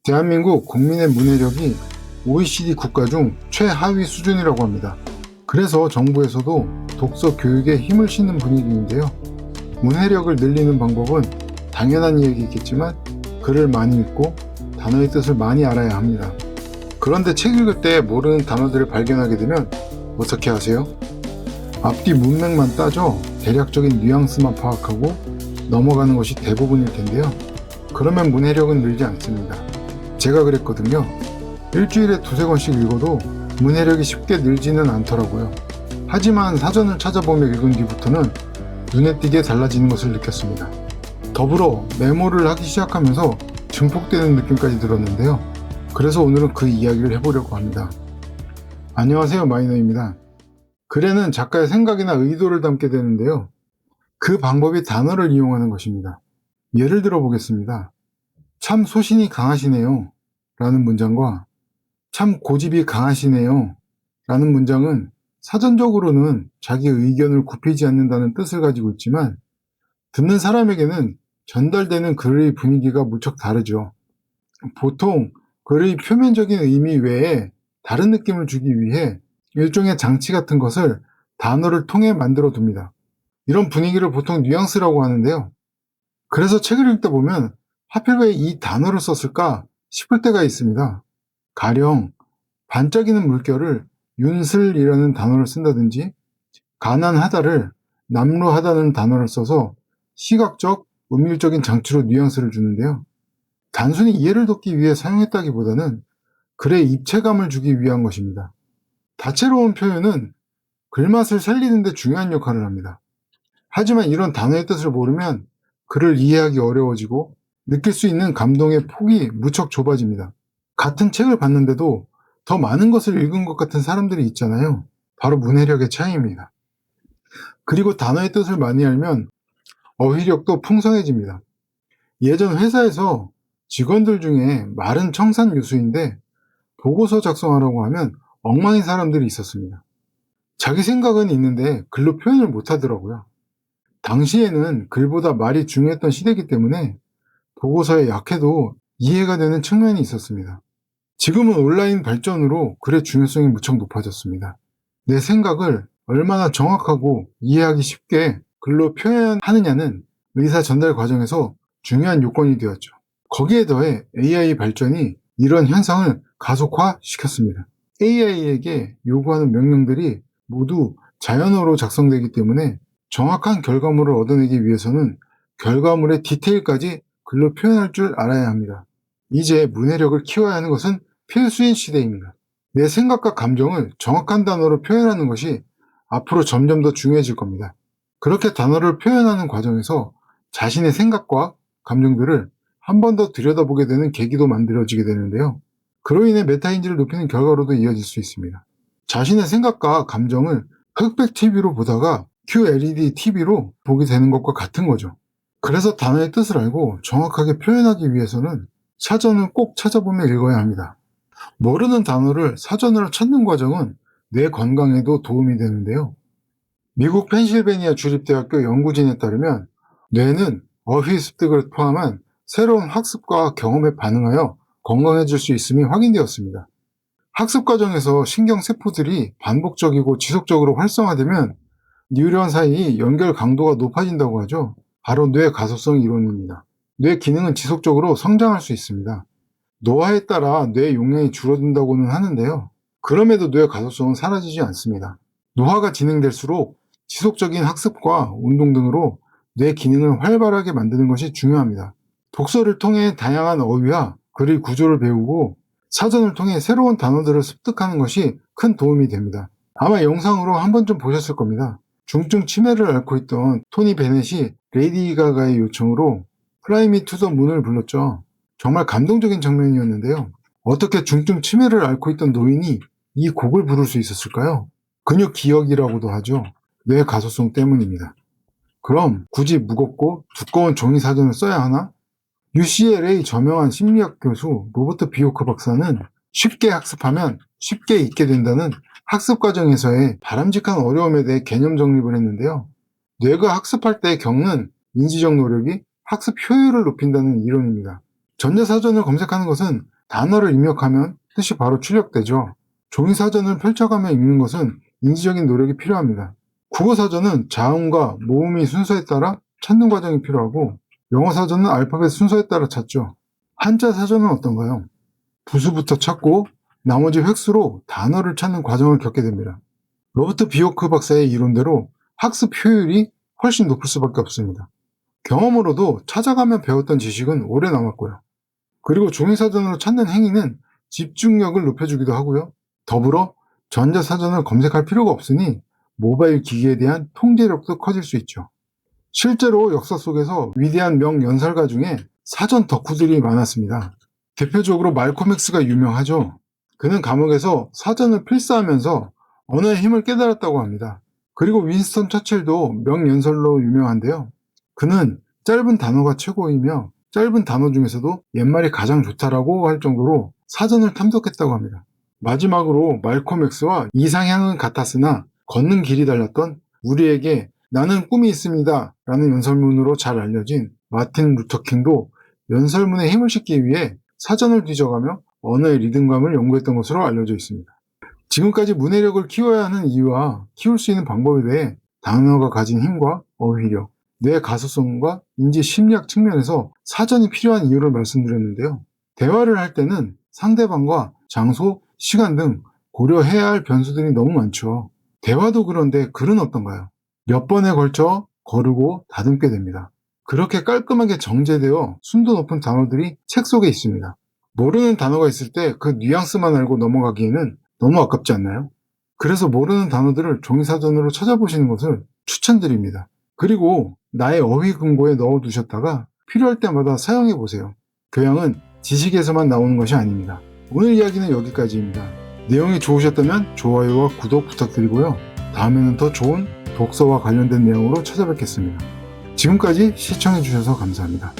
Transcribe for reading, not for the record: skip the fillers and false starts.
대한민국 국민의 문해력이 OECD 국가 중 최하위 수준이라고 합니다. 그래서 정부에서도 독서 교육에 힘을 싣는 분위기인데요. 문해력을 늘리는 방법은 당연한 이야기겠지만 글을 많이 읽고 단어의 뜻을 많이 알아야 합니다. 그런데 책 읽을 때 모르는 단어들을 발견하게 되면 어떻게 하세요? 앞뒤 문맥만 따져 대략적인 뉘앙스만 파악하고 넘어가는 것이 대부분일 텐데요. 그러면 문해력은 늘지 않습니다. 제가 그랬거든요. 일주일에 두세 권씩 읽어도 문해력이 쉽게 늘지는 않더라고요. 하지만 사전을 찾아보며 읽은 뒤부터는 눈에 띄게 달라지는 것을 느꼈습니다. 더불어 메모를 하기 시작하면서 증폭되는 느낌까지 들었는데요. 그래서 오늘은 그 이야기를 해보려고 합니다. 안녕하세요, 마이너입니다. 글에는 작가의 생각이나 의도를 담게 되는데요. 그 방법이 단어를 이용하는 것입니다. 예를 들어 보겠습니다. 참 소신이 강하시네요 라는 문장과 참 고집이 강하시네요 라는 문장은 사전적으로는 자기의 의견을 굽히지 않는다는 뜻을 가지고 있지만 듣는 사람에게는 전달되는 글의 분위기가 무척 다르죠. 보통 글의 표면적인 의미 외에 다른 느낌을 주기 위해 일종의 장치 같은 것을 단어를 통해 만들어 둡니다. 이런 분위기를 보통 뉘앙스라고 하는데요. 그래서 책을 읽다 보면 하필 왜 이 단어를 썼을까 싶을 때가 있습니다. 가령 반짝이는 물결을 윤슬이라는 단어를 쓴다든지 가난하다를 남루하다는 단어를 써서 시각적, 은밀적인 장치로 뉘앙스를 주는데요. 단순히 이해를 돕기 위해 사용했다기보다는 글의 입체감을 주기 위한 것입니다. 다채로운 표현은 글맛을 살리는 데 중요한 역할을 합니다. 하지만 이런 단어의 뜻을 모르면 글을 이해하기 어려워지고 느낄 수 있는 감동의 폭이 무척 좁아집니다. 같은 책을 봤는데도 더 많은 것을 읽은 것 같은 사람들이 있잖아요. 바로 문해력의 차이입니다. 그리고 단어의 뜻을 많이 알면 어휘력도 풍성해집니다. 예전 회사에서 직원들 중에 말은 청산유수인데 보고서 작성하라고 하면 엉망인 사람들이 있었습니다. 자기 생각은 있는데 글로 표현을 못하더라고요. 당시에는 글보다 말이 중요했던 시대이기 때문에 보고서에 약해도 이해가 되는 측면이 있었습니다. 지금은 온라인 발전으로 글의 중요성이 무척 높아졌습니다. 내 생각을 얼마나 정확하고 이해하기 쉽게 글로 표현하느냐는 의사 전달 과정에서 중요한 요건이 되었죠. 거기에 더해 AI 발전이 이런 현상을 가속화시켰습니다. AI에게 요구하는 명령들이 모두 자연어로 작성되기 때문에 정확한 결과물을 얻어내기 위해서는 결과물의 디테일까지 글로 표현할 줄 알아야 합니다. 이제 문해력을 키워야 하는 것은 필수인 시대입니다. 내 생각과 감정을 정확한 단어로 표현하는 것이 앞으로 점점 더 중요해질 겁니다. 그렇게 단어를 표현하는 과정에서 자신의 생각과 감정들을 한 번 더 들여다보게 되는 계기도 만들어지게 되는데요. 그로 인해 메타인지를 높이는 결과로도 이어질 수 있습니다. 자신의 생각과 감정을 흑백 TV로 보다가 QLED TV로 보게 되는 것과 같은 거죠. 그래서 단어의 뜻을 알고 정확하게 표현하기 위해서는 사전을 꼭 찾아보며 읽어야 합니다. 모르는 단어를 사전으로 찾는 과정은 뇌 건강에도 도움이 되는데요. 미국 펜실베니아 주립대학교 연구진에 따르면 뇌는 어휘 습득을 포함한 새로운 학습과 경험에 반응하여 건강해질 수 있음이 확인되었습니다. 학습 과정에서 신경세포들이 반복적이고 지속적으로 활성화되면 뉴런 사이 연결 강도가 높아진다고 하죠. 바로 뇌 가소성 이론입니다. 뇌 기능은 지속적으로 성장할 수 있습니다. 노화에 따라 뇌 용량이 줄어든다고는 하는데요. 그럼에도 뇌 가소성은 사라지지 않습니다. 노화가 진행될수록 지속적인 학습과 운동 등으로 뇌 기능을 활발하게 만드는 것이 중요합니다. 독서를 통해 다양한 어휘와 글의 구조를 배우고 사전을 통해 새로운 단어들을 습득하는 것이 큰 도움이 됩니다. 아마 영상으로 한 번쯤 보셨을 겁니다. 중증 치매를 앓고 있던 토니 베넷이 레이디 가가의 요청으로 Fly Me to the Moon을 불렀죠. 정말 감동적인 장면이었는데요. 어떻게 중증 치매를 앓고 있던 노인이 이 곡을 부를 수 있었을까요? 근육 기억이라고도 하죠. 뇌 가소성 때문입니다. 그럼 굳이 무겁고 두꺼운 종이 사전을 써야 하나? UCLA 저명한 심리학 교수 로버트 비오크 박사는 쉽게 학습하면 쉽게 잊게 된다는 학습 과정에서의 바람직한 어려움에 대해 개념 정립을 했는데요. 뇌가 학습할 때 겪는 인지적 노력이 학습 효율을 높인다는 이론입니다. 전자사전을 검색하는 것은 단어를 입력하면 뜻이 바로 출력되죠. 종이사전을 펼쳐가며 읽는 것은 인지적인 노력이 필요합니다. 국어사전은 자음과 모음의 순서에 따라 찾는 과정이 필요하고, 영어사전은 알파벳 순서에 따라 찾죠. 한자사전은 어떤가요? 부수부터 찾고 나머지 획수로 단어를 찾는 과정을 겪게 됩니다. 로버트 비오크 박사의 이론대로 학습 효율이 훨씬 높을 수밖에 없습니다. 경험으로도 찾아가며 배웠던 지식은 오래 남았고요. 그리고 종이사전으로 찾는 행위는 집중력을 높여주기도 하고요. 더불어 전자사전을 검색할 필요가 없으니 모바일 기기에 대한 통제력도 커질 수 있죠. 실제로 역사 속에서 위대한 명연설가 중에 사전 덕후들이 많았습니다. 대표적으로 말콤 X가 유명하죠. 그는 감옥에서 사전을 필사하면서 언어의 힘을 깨달았다고 합니다. 그리고 윈스턴 처칠도 명연설로 유명한데요. 그는 짧은 단어가 최고이며 짧은 단어 중에서도 옛말이 가장 좋다라고 할 정도로 사전을 탐독했다고 합니다. 마지막으로 말콤 X와 이상향은 같았으나 걷는 길이 달랐던 우리에게 나는 꿈이 있습니다 라는 연설문으로 잘 알려진 마틴 루터 킹도 연설문에 힘을 싣기 위해 사전을 뒤져가며 언어의 리듬감을 연구했던 것으로 알려져 있습니다. 지금까지 문해력을 키워야 하는 이유와 키울 수 있는 방법에 대해 단어가 가진 힘과 어휘력, 뇌 가소성과 인지 심리학 측면에서 사전이 필요한 이유를 말씀드렸는데요. 대화를 할 때는 상대방과 장소, 시간 등 고려해야 할 변수들이 너무 많죠. 대화도 그런데 글은 어떤가요? 몇 번에 걸쳐 거르고 다듬게 됩니다. 그렇게 깔끔하게 정제되어 순도 높은 단어들이 책 속에 있습니다. 모르는 단어가 있을 때 그 뉘앙스만 알고 넘어가기에는 너무 아깝지 않나요? 그래서 모르는 단어들을 종이사전으로 찾아보시는 것을 추천드립니다. 그리고 나의 어휘 금고에 넣어두셨다가 필요할 때마다 사용해보세요. 교양은 지식에서만 나오는 것이 아닙니다. 오늘 이야기는 여기까지입니다. 내용이 좋으셨다면 좋아요와 구독 부탁드리고요. 다음에는 더 좋은 독서와 관련된 내용으로 찾아뵙겠습니다. 지금까지 시청해주셔서 감사합니다.